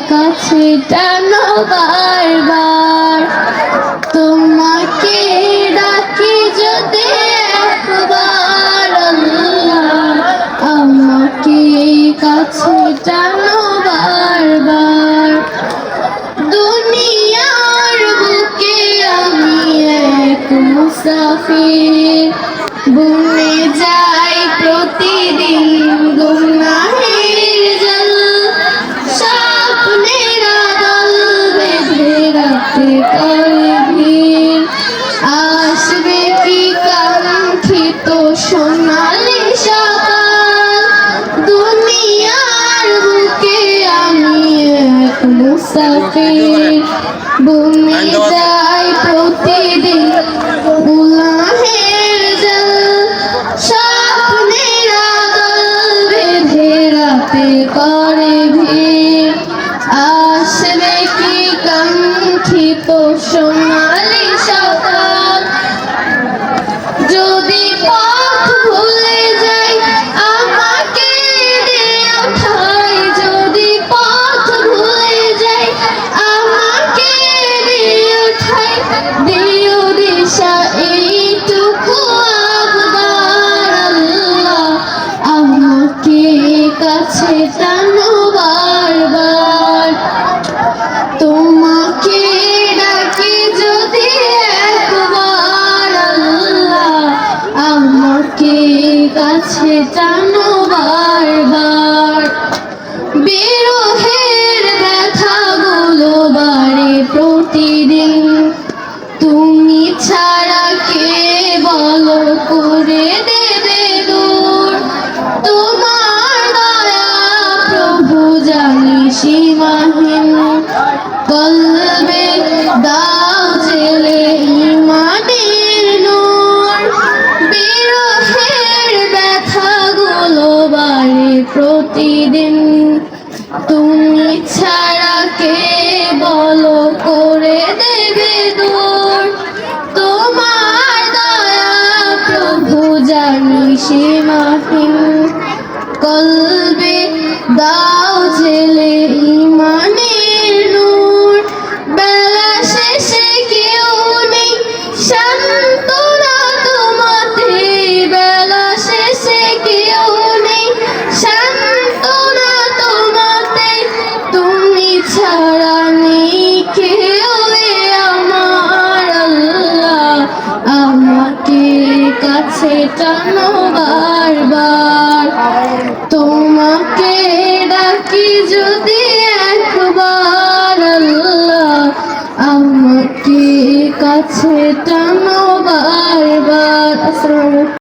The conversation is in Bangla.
কাছে টানো বারবার, তোমাকে ডাকি যদি একবার আল্লাহ, আমাকে কাছে টানো বারবার। দুনিয়ার বুকে আমি এক মুসাফির, বনে যাই প্রতিদিন গুনাহের জল, স্বপ্নের আদল বেঁধে রাতে করে ভিড়, আসবে কি কাঙ্ক্ষিত সোনালি সকাল। দুনিয়ার বুকে আমি এক মুসাফির, বনে যাই প্রতিদিন গুনাহের জল, স্বপ্নের আদল বেঁধে রাতে করে ভিড়, আসবে কি কাঙ্ক্ষিত সোনালি সকাল। যদি পথ ভুলে যাই আমাকে দিও ঠাই, যদি পথ ভুলে যাই আমাকে দিও ঠাই, দিও দিশা এইটুকু আবদার আল্লাহ, আমাকে কাছে টানো বারবার। তোমাকে ডাকি যদি একবার আল্লাহ, আমাকে কাছে টানো বারবার। বিরহের ব্যথাগুলো বাড়ে প্রতিদিন, তুমি ছাড়া কে বলো করে দেবে দূর। তোমার দয়া প্রভু জানি সীমাহীন, কলবে দাও জেলে ইমানের নূর। বিরহের ব্যথাগুলো বাড়ে প্রতিদিন, তুমি ছাড়া কে বলো করে দেবে দূর। তোমার দয়া প্রভু জানি সীমাহীন, কলবে দাও জেলে ইমানের নূর। বেলা শেষে কেউ নেই সান্ত্বনা তোমাতে, বেলা শেষে কেউ নেই সান্ত্বনা তোমাতে, তুমি ছাড়া নেই কেউ আমার আল্লাহ, আমাকে কাছে টানো বারবার। তোমাকে ডাকি যদি একবার আল্লাহ, আমাকে কাছে টানো বারবার। আসসালামু আলাইকুম।